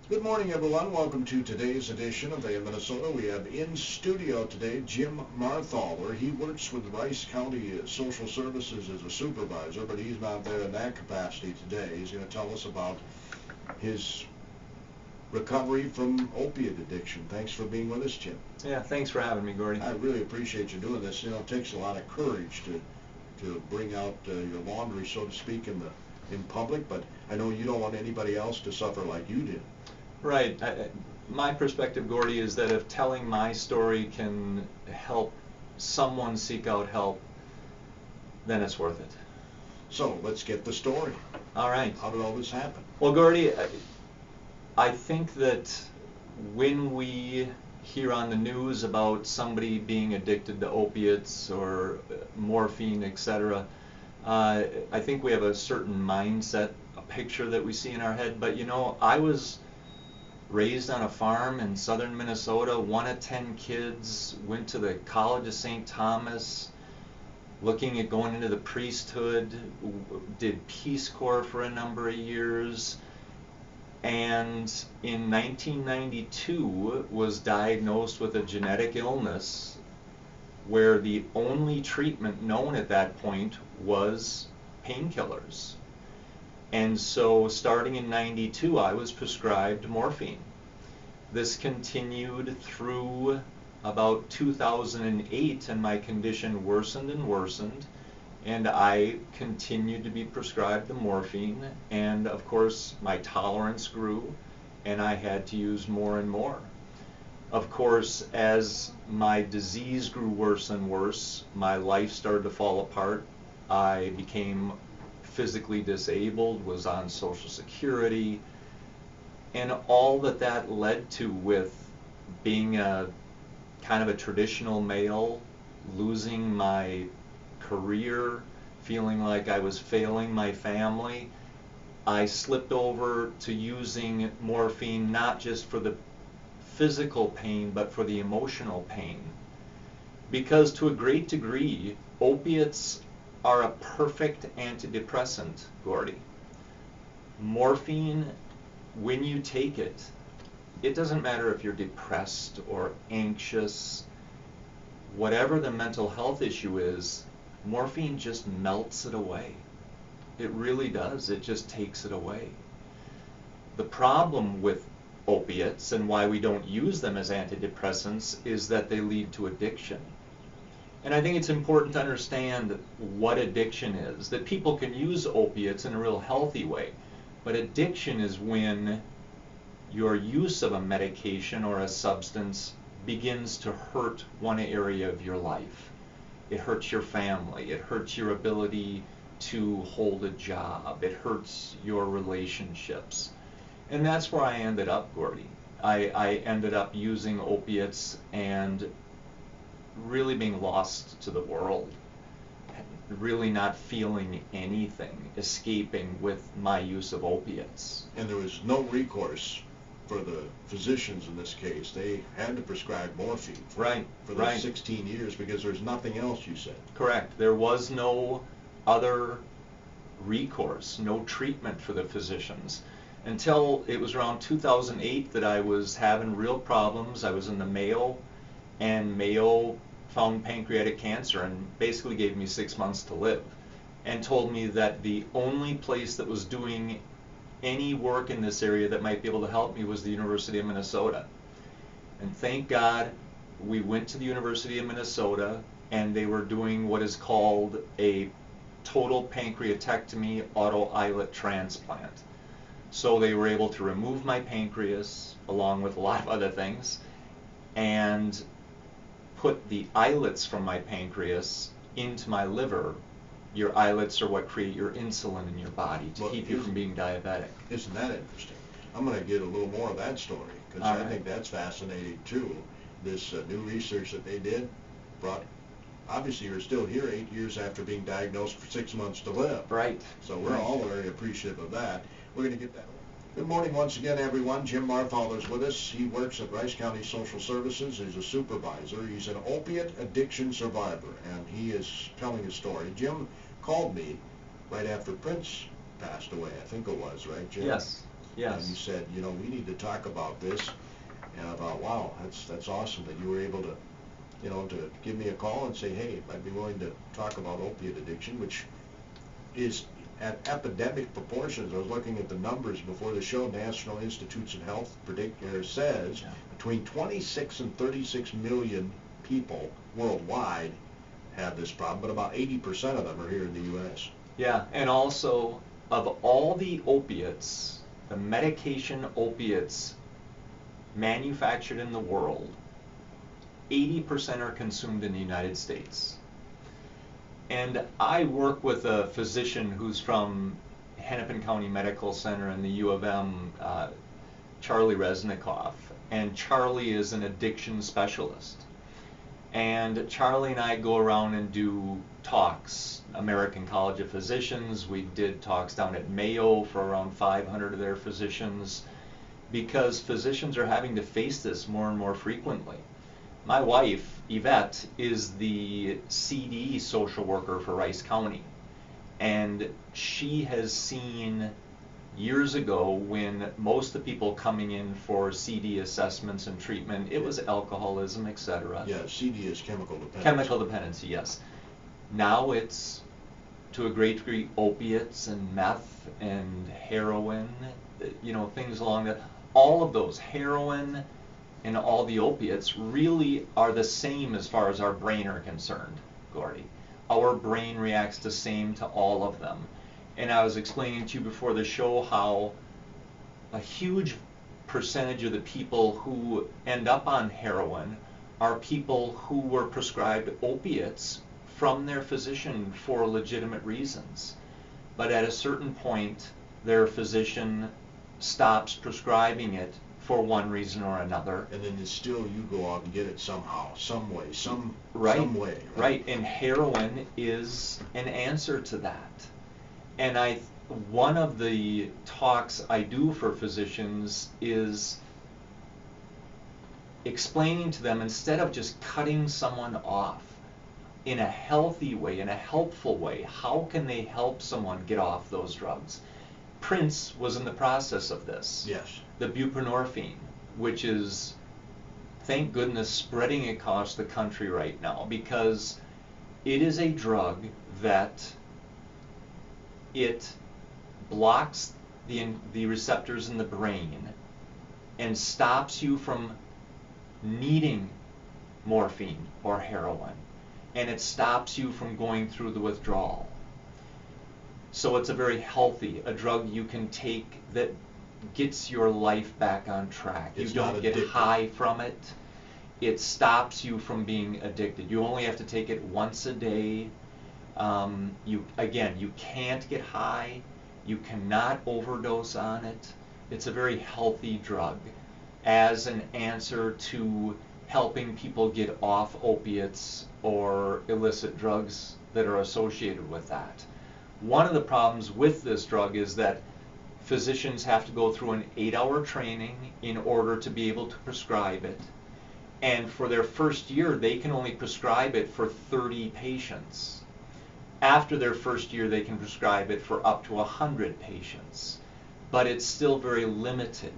Good morning, everyone. Welcome to today's edition of AM Minnesota. We have in studio today Jim Marthaler. He works with Rice County Social Services as a supervisor, but he's not there in that capacity today. He's going to tell us about his recovery from opiate addiction. Thanks for being with us, Jim. Yeah, thanks for having me, Gordy. I really appreciate you doing this. You know, it takes a lot of courage to bring out your laundry, so to speak, in public, but I know you don't want anybody else to suffer like you did. Right. My perspective, Gordy, is that if telling my story can help someone seek out help, then it's worth it. So let's get the story. All right. How did all this happen? Well, Gordy, I think that when we hear on the news about somebody being addicted to opiates or morphine, etc., I think we have a certain mindset, a picture that we see in our head. But you know, I was raised on a farm in southern Minnesota, one of 10 kids, went to the College of St. Thomas, looking at going into the priesthood, did Peace Corps for a number of years, and in 1992 was diagnosed with a genetic illness where the only treatment known at that point was painkillers. And so starting in 92, I was prescribed morphine. This continued through about 2008, and my condition worsened and worsened, and I continued to be prescribed the morphine, and of course my tolerance grew, and I had to use more and more. Of course, as my disease grew worse and worse, my life started to fall apart. I became physically disabled, was on Social Security, and all that led to with being a kind of a traditional male, losing my career, feeling like I was failing my family, I slipped over to using morphine not just for the physical pain but for the emotional pain. Because to a great degree, opiates are a perfect antidepressant, Gordy. Morphine, when you take it, it doesn't matter if you're depressed or anxious, whatever the mental health issue is, morphine just melts it away. It really does. It just takes it away. The problem with opiates and why we don't use them as antidepressants is that they lead to addiction. And I think it's important to understand what addiction is, that people can use opiates in a real healthy way, but addiction is when your use of a medication or a substance begins to hurt one area of your life. It hurts your family, it hurts your ability to hold a job, it hurts your relationships. And that's where I ended up, Gordy. I ended up using opiates and really being lost to the world, really not feeling anything, escaping with my use of opiates. And there was no recourse for the physicians in this case. They had to prescribe morphine for those 16 years because there's nothing else, you said. Correct. There was no other recourse, no treatment for the physicians. Until it was around 2008 that I was having real problems. I was in the Mayo, and Mayo found pancreatic cancer and basically gave me 6 months to live and told me that the only place that was doing any work in this area that might be able to help me was the University of Minnesota. And thank God we went to the University of Minnesota, and they were doing what is called a total pancreatectomy auto-islet transplant. So they were able to remove my pancreas along with a lot of other things and put the islets from my pancreas into my liver. Your islets are what create your insulin in your body to keep you from being diabetic. Isn't that interesting? I'm going to get a little more of that story because I think that's fascinating too. This new research that they did brought, obviously you're still here 8 years after being diagnosed for 6 months to live. Right. So we're all very appreciative of that. We're going to get that. Good morning once again, everyone. Jim Marthaler is with us. He works at Rice County Social Services as a supervisor. He's an opiate addiction survivor, and he is telling his story. Jim called me right after Prince passed away, I think it was, right, Jim? Yes. Yes. And you said, you know, we need to talk about this. And I thought, wow, that's awesome that you were able to, you know, to give me a call and say, hey, I'd be willing to talk about opiate addiction, which is at epidemic proportions. I was looking at the numbers before the show. National Institutes of Health says between 26 and 36 million people worldwide have this problem, but about 80% of them are here in the U.S. Yeah, and also of all the opiates, the medication opiates manufactured in the world, 80% are consumed in the United States. And I work with a physician who's from Hennepin County Medical Center and the U of M, Charlie Resnikoff. And Charlie is an addiction specialist. And Charlie and I go around and do talks, American College of Physicians. We did talks down at Mayo for around 500 of their physicians, because physicians are having to face this more and more frequently. My wife, Yvette, is the CD social worker for Rice County, and she has seen years ago when most of the people coming in for CD assessments and treatment, it was alcoholism, etc. Yeah, CD is chemical dependency. Chemical dependency, yes. Now it's, to a great degree, opiates and meth and heroin, you know, things along that. All of those, heroin and all the opiates, really are the same as far as our brain are concerned, Gordy. Our brain reacts the same to all of them. And I was explaining to you before the show how a huge percentage of the people who end up on heroin are people who were prescribed opiates from their physician for legitimate reasons. But at a certain point, their physician stops prescribing it for one reason or another. And then it's still, you go out and get it somehow, some way, some way. Right, and heroin is an answer to that. And one of the talks I do for physicians is explaining to them, instead of just cutting someone off, in a healthy way, in a helpful way, how can they help someone get off those drugs? Prince was in the process of this. Yes. The buprenorphine, which is, thank goodness, spreading across the country right now, because it is a drug that it blocks the receptors in the brain and stops you from needing morphine or heroin, and it stops you from going through the withdrawal. So it's a very healthy, a drug you can take that gets your life back on track. It's you don't get high from it. It stops you from being addicted. You only have to take it once a day. You can't get high. You cannot overdose on it. It's a very healthy drug as an answer to helping people get off opiates or illicit drugs that are associated with that. One of the problems with this drug is that physicians have to go through an 8-hour training in order to be able to prescribe it. And for their first year, they can only prescribe it for 30 patients. After their first year, they can prescribe it for up to 100 patients. But it's still very limited.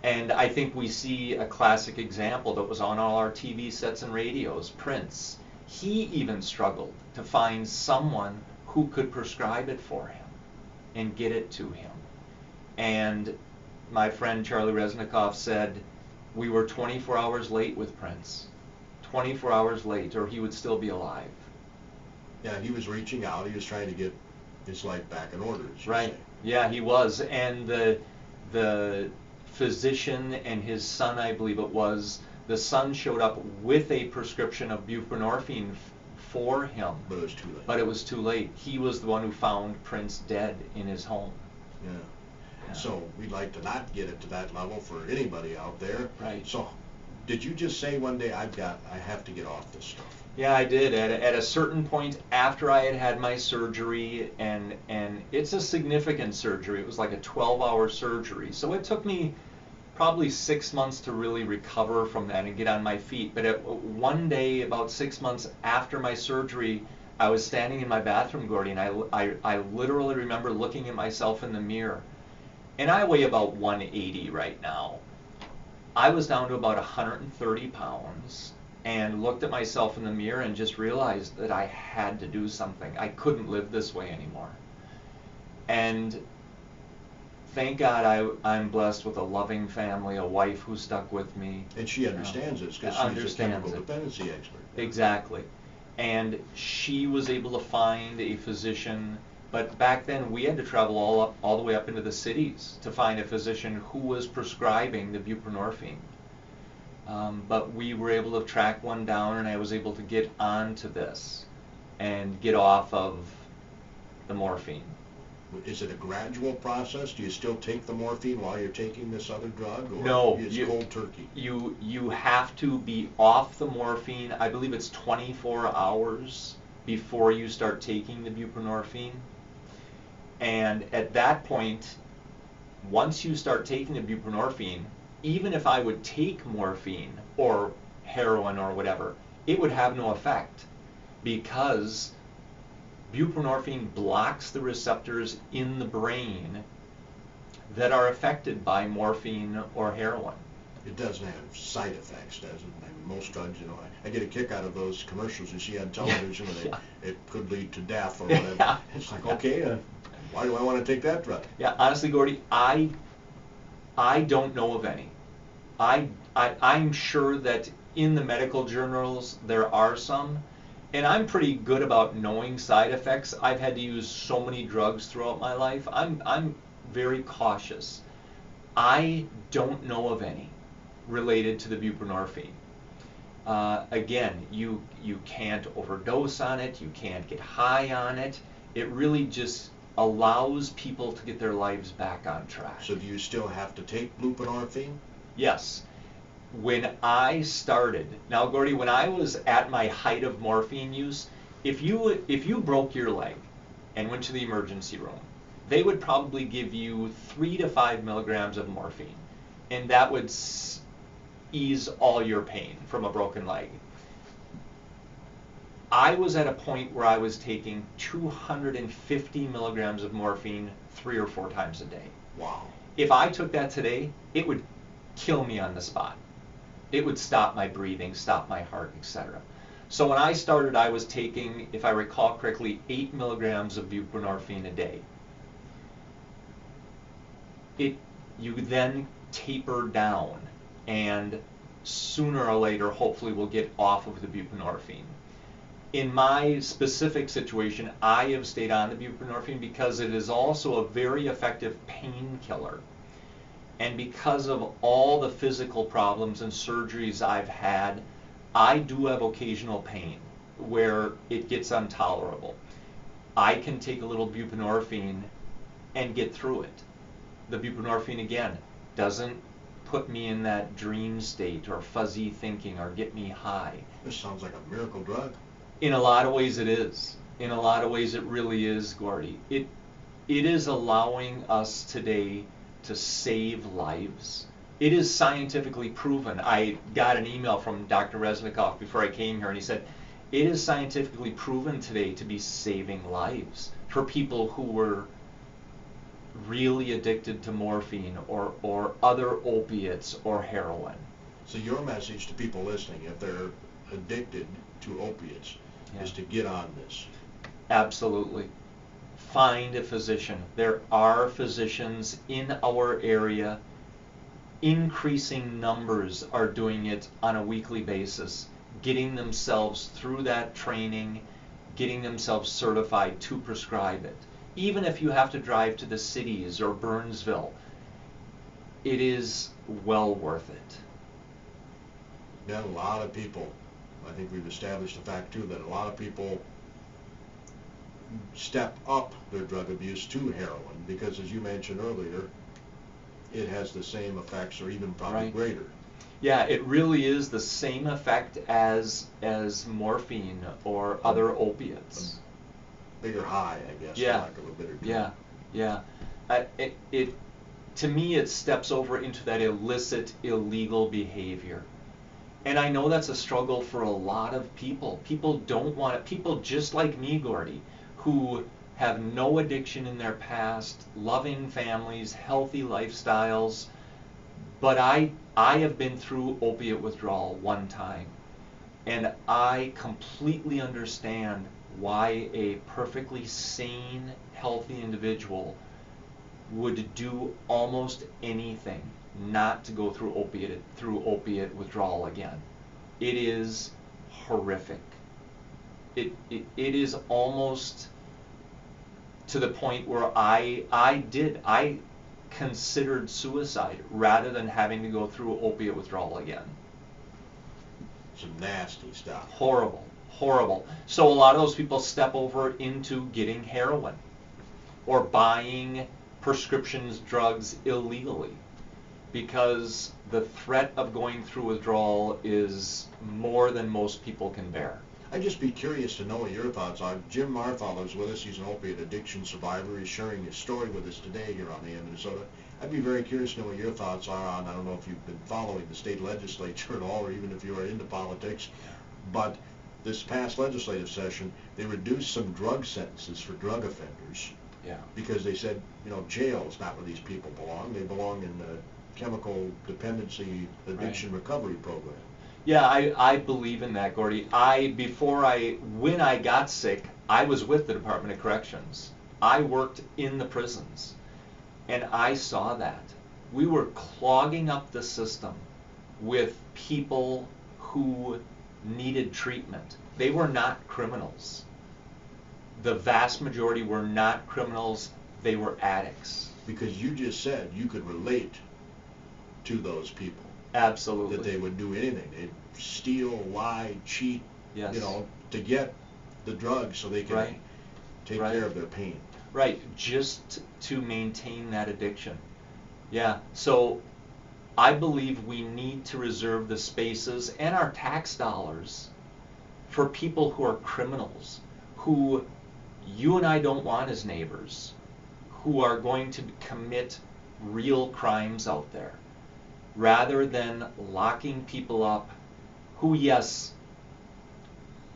And I think we see a classic example that was on all our TV sets and radios, Prince. He even struggled to find someone who could prescribe it for him and get it to him. And my friend Charlie Resnikoff said, we were 24 hours late with Prince. 24 hours late, or he would still be alive. Yeah, he was reaching out. He was trying to get his life back in order. Right. Say. Yeah, he was. And the physician and his son, I believe it was, the son showed up with a prescription of buprenorphine for him. But it was too late. But it was too late. He was the one who found Prince dead in his home. Yeah. So we'd like to not get it to that level for anybody out there. Right. So did you just say one day, I have to get off this stuff? Yeah, I did. At a certain point after I had had my surgery, and it's a significant surgery. It was like a 12-hour surgery. So it took me probably 6 months to really recover from that and get on my feet. But one day, about 6 months after my surgery, I was standing in my bathroom, Gordy, and I literally remember looking at myself in the mirror. and I weigh about 180 right now. I was down to about 130 pounds and looked at myself in the mirror and just realized that I had to do something. I couldn't live this way anymore. And thank God I'm blessed with a loving family, a wife who stuck with me. And she understands this because she's a chemical dependency expert. Exactly. And she was able to find a physician, but back then we had to travel all the way up into the cities to find a physician who was prescribing the buprenorphine. But we were able to track one down, and I was able to get onto this and get off of the morphine. Is it a gradual process? Do you still take the morphine while you're taking this other drug? Or no, it's cold turkey? You have to be off the morphine. I believe it's 24 hours before you start taking the buprenorphine. And at that point, once you start taking the buprenorphine, even if I would take morphine or heroin or whatever, it would have no effect, because buprenorphine blocks the receptors in the brain that are affected by morphine or heroin. It doesn't have side effects, does it? I mean, most drugs, you know, I get a kick out of those commercials you see on television where it could lead to death or whatever. Yeah. It's like, okay, why do I want to take that drug? Yeah, honestly, Gordy, I don't know of any. I'm sure that in the medical journals there are some, and I'm pretty good about knowing side effects. I've had to use so many drugs throughout my life. I'm very cautious. I don't know of any related to the buprenorphine. Again, you can't overdose on it. You can't get high on it. It really just allows people to get their lives back on track. So do you still have to take buprenorphine? Yes. When I started, now Gordy, when I was at my height of morphine use, if you broke your leg and went to the emergency room, they would probably give you 3 to 5 milligrams of morphine, and that would ease all your pain from a broken leg. I was at a point where I was taking 250 milligrams of morphine 3 or 4 times a day. Wow. If I took that today, it would kill me on the spot. It would stop my breathing, stop my heart, etc. So when I started, I was taking, if I recall correctly, 8 milligrams of buprenorphine a day. You then taper down, and sooner or later, hopefully, we'll get off of the buprenorphine. In my specific situation, I have stayed on the buprenorphine because it is also a very effective painkiller. And because of all the physical problems and surgeries I've had, I do have occasional pain where it gets intolerable. I can take a little buprenorphine and get through it. The buprenorphine, again, doesn't put me in that dream state or fuzzy thinking or get me high. This sounds like a miracle drug. In a lot of ways it is. In a lot of ways it really is, Gordy. It is allowing us today to save lives. It is scientifically proven. I got an email from Dr. Resnikoff before I came here, and he said, it is scientifically proven today to be saving lives for people who were really addicted to morphine or other opiates or heroin. So your message to people listening, if they're addicted to opiates, is to get on this. Absolutely. Find a physician. There are physicians in our area. Increasing numbers are doing it on a weekly basis, getting themselves through that training, getting themselves certified to prescribe it. Even if you have to drive to the cities or Burnsville, it is well worth it. Yeah, a lot of people, I think we've established the fact too that a lot of people step up their drug abuse to heroin because, as you mentioned earlier, it has the same effects or even probably greater. Yeah, it really is the same effect as morphine or other opiates. Bigger high, I guess. Yeah. For lack of a better term. To me, it steps over into that illicit, illegal behavior. And I know that's a struggle for a lot of people. People don't want it. People just like me, Gordy, who have no addiction in their past, loving families, healthy lifestyles. But I have been through opiate withdrawal one time, and I completely understand why a perfectly sane, healthy individual would do almost anything not to go through opiate withdrawal again. It is horrific. It is almost to the point where I considered suicide rather than having to go through opiate withdrawal again. Some nasty stuff. Horrible, horrible. So a lot of those people step over into getting heroin or buying prescriptions drugs illegally, because the threat of going through withdrawal is more than most people can bear. I'd just be curious to know what your thoughts are. Jim Marthaler is with us. He's an opiate addiction survivor. He's sharing his story with us today here on AM Minnesota. I'd be very curious to know what your thoughts are on, I don't know if you've been following the state legislature at all, or even if you are into politics, but this past legislative session, they reduced some drug sentences for drug offenders. Yeah. Because they said, jail is not where these people belong. They belong in the chemical dependency addiction recovery program. Yeah, I believe in that, Gordy. When I got sick, I was with the Department of Corrections. I worked in the prisons, and I saw that. We were clogging up the system with people who needed treatment. They were not criminals. The vast majority were not criminals. They were addicts. Because you just said you could relate to those people. Absolutely. That they would do anything. They'd steal, lie, cheat, yes. To get the drugs so they can take care of their pain. Right, just to maintain that addiction. Yeah, so I believe we need to reserve the spaces and our tax dollars for people who are criminals, who you and I don't want as neighbors, who are going to commit real crimes out there, rather than locking people up who, yes,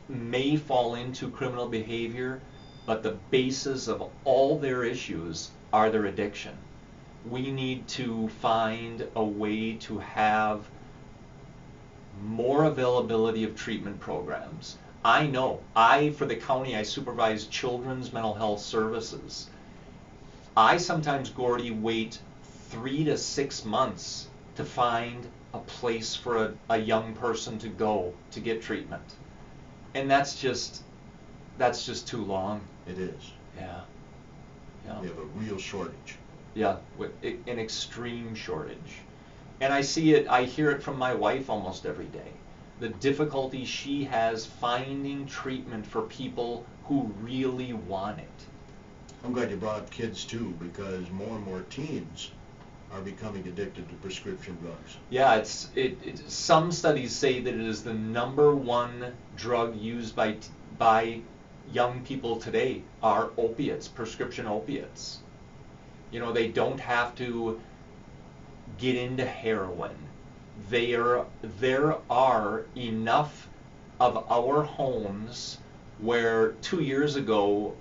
may fall into criminal behavior, but the basis of all their issues are their addiction. We need to find a way to have more availability of treatment programs. I know, for the county, I supervise children's mental health services. I sometimes, Gordy, wait 3 to 6 months to find a place for a young person to go to get treatment. And that's just too long. It is. Yeah. We have a real shortage. Yeah, an extreme shortage. And I hear it from my wife almost every day. The difficulty she has finding treatment for people who really want it. I'm glad you brought up kids too, because more and more teens are becoming addicted to prescription drugs. Yeah, some studies say that it is the #1 drug used by young people today are opiates, prescription opiates. They don't have to get into heroin. There are enough of our homes where 2 years ago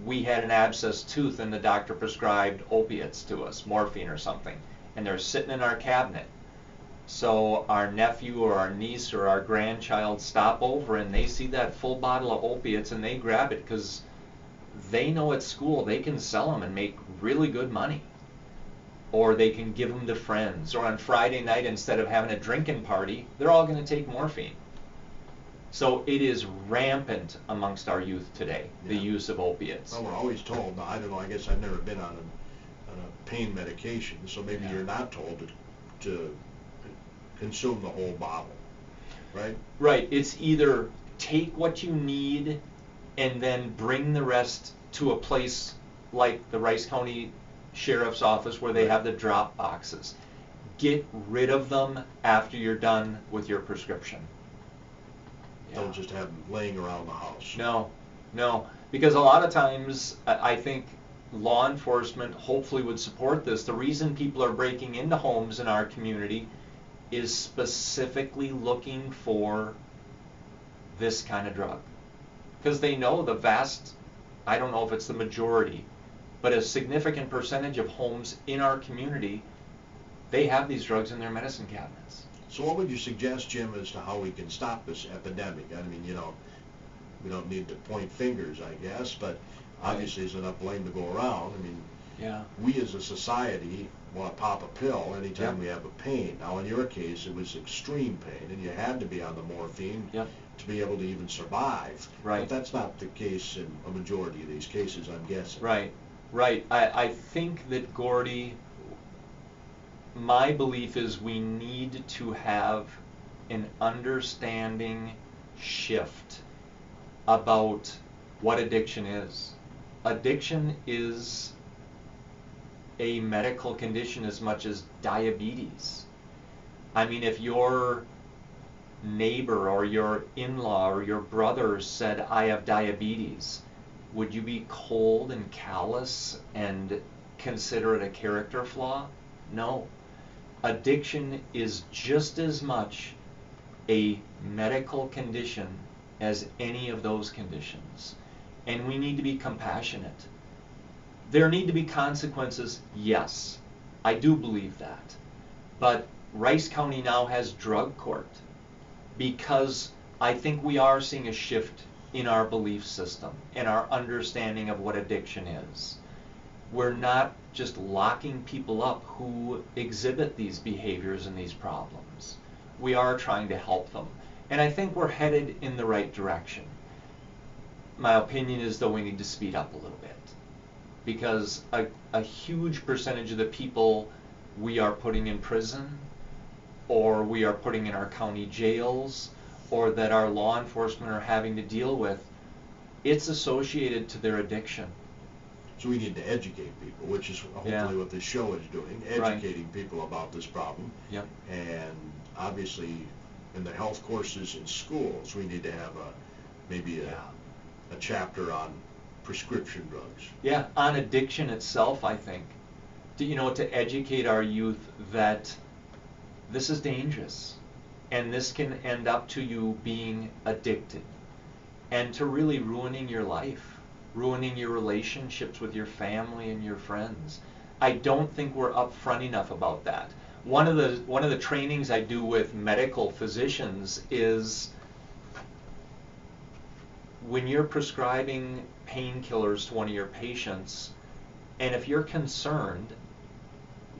we had an abscessed tooth and the doctor prescribed opiates to us, morphine or something, and they're sitting in our cabinet. So our nephew or our niece or our grandchild stop over and they see that full bottle of opiates and they grab it because they know at school they can sell them and make really good money. Or they can give them to friends. Or on Friday night, instead of having a drinking party, they're all going to take morphine. So it is rampant amongst our youth today, the use of opiates. Well, we're always told, I don't know, I guess I've never been on a pain medication, so maybe you're not told to consume the whole bottle, right? Right. It's either take what you need and then bring the rest to a place like the Rice County Sheriff's Office where they have the drop boxes. Get rid of them after you're done with your prescription. Don't just have them laying around the house. No, because a lot of times I think law enforcement hopefully would support this. The reason people are breaking into homes in our community is specifically looking for this kind of drug, because they know the vast I don't know if it's the majority, but a significant percentage of homes in our community, they have these drugs in their medicine cabinets. So what would you suggest, Jim, as to how we can stop this epidemic? I mean, we don't need to point fingers, I guess, but obviously there's enough blame to go around. I mean, yeah, we as a society want to pop a pill anytime Yep. we have a pain. Now, in your case, it was extreme pain, and you had to be on the morphine Yep. to be able to even survive. Right. But that's not the case in a majority of these cases, I'm guessing. Right, right. I think that, Gordy, my belief is we need to have an understanding shift about what addiction is. Addiction is a medical condition as much as diabetes. I mean, if your neighbor or your in-law or your brother said, I have diabetes, would you be cold and callous and consider it a character flaw? No. Addiction is just as much a medical condition as any of those conditions. And we need to be compassionate. There need to be consequences, yes. I do believe that. But Rice County now has drug court because I think we are seeing a shift in our belief system and our understanding of what addiction is. We're not just locking people up who exhibit these behaviors and these problems. We are trying to help them. And I think we're headed in the right direction. My opinion is, though, we need to speed up a little bit, because a huge percentage of the people we are putting in prison, or we are putting in our county jails, or that our law enforcement are having to deal with, it's associated to their addiction. So we need to educate people, which is hopefully what this show is doing, educating people about this problem. Yep. And obviously, in the health courses in schools, we need to have maybe a chapter on prescription drugs. Yeah, on addiction itself, I think. To educate our youth that this is dangerous, and this can end up to you being addicted, and to really ruining your life, ruining your relationships with your family and your friends. I don't think we're upfront enough about that. One of the trainings I do with medical physicians is, when you're prescribing painkillers to one of your patients, and if you're concerned,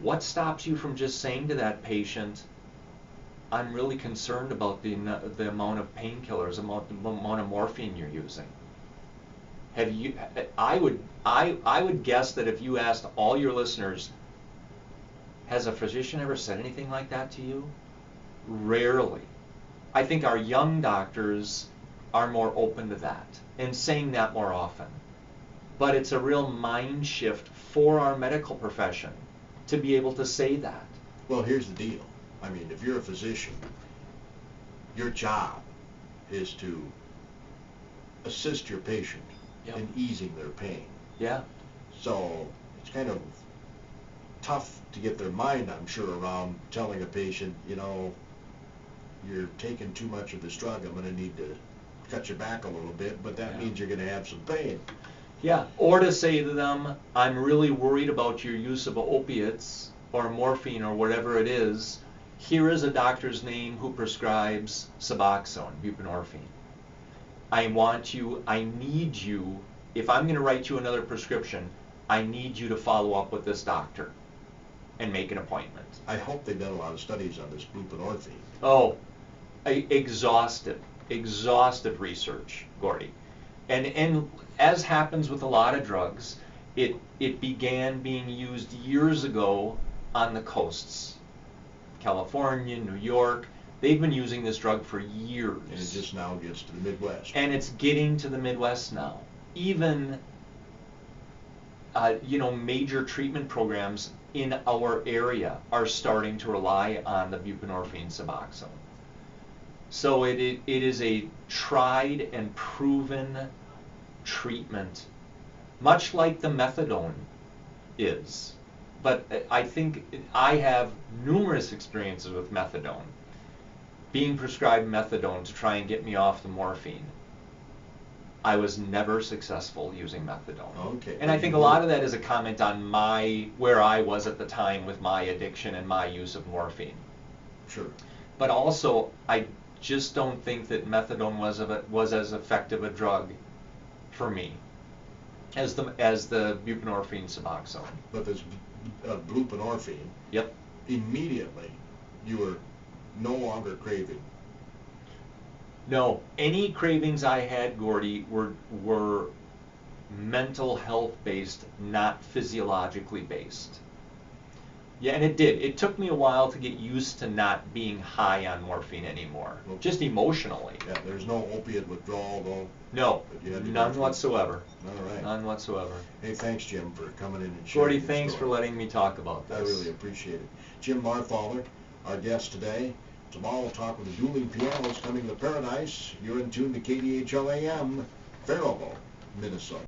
what stops you from just saying to that patient, I'm really concerned about the amount of painkillers, the amount of morphine you're using? I would guess that if you asked all your listeners, has a physician ever said anything like that to you? Rarely. I think our young doctors are more open to that and saying that more often. But it's a real mind shift for our medical profession to be able to say that. Well, here's the deal. I mean, if you're a physician, your job is to assist your patient in easing their pain. Yeah. So it's kind of tough to get their mind, I'm sure, around telling a patient, you're taking too much of this drug, I'm going to need to cut you back a little bit, but that means you're going to have some pain. Yeah, or to say to them, I'm really worried about your use of opiates or morphine or whatever it is. Here is a doctor's name who prescribes Suboxone, buprenorphine. I need you, if I'm going to write you another prescription, I need you to follow up with this doctor and make an appointment. I hope they've done a lot of studies on this buprenorphine. Oh, exhaustive research, Gordy. And as happens with a lot of drugs, it began being used years ago on the coasts. California, New York, they've been using this drug for years. And it just now gets to the Midwest. And it's getting to the Midwest now. Even, major treatment programs in our area are starting to rely on the buprenorphine Suboxone. So it is a tried and proven treatment, much like the methadone is. But I think I have numerous experiences with methadone, being prescribed methadone to try and get me off the morphine. I was never successful using methadone. Okay. And I think a lot of that is a comment on where I was at the time with my addiction and my use of morphine. Sure. But also, I just don't think that methadone was as effective a drug for me as the buprenorphine Suboxone. But this buprenorphine, Yep. immediately you were no longer craving. No, any cravings I had, Gordy, were mental health based, not physiologically based. Yeah, and it did. It took me a while to get used to not being high on morphine anymore, Okay. just emotionally. Yeah, there's no opiate withdrawal though. No, But you had to go none through. whatsoever. All right. None whatsoever. Hey, thanks, Jim, for coming in and sharing. Gordy, your thanks for story. letting me talk about this. I really appreciate it. Jim Marthaler, our guest today. Tomorrow we'll talk with the dueling pianos coming to Paradise. You're in tune to KDHL AM, Faribault, Minnesota.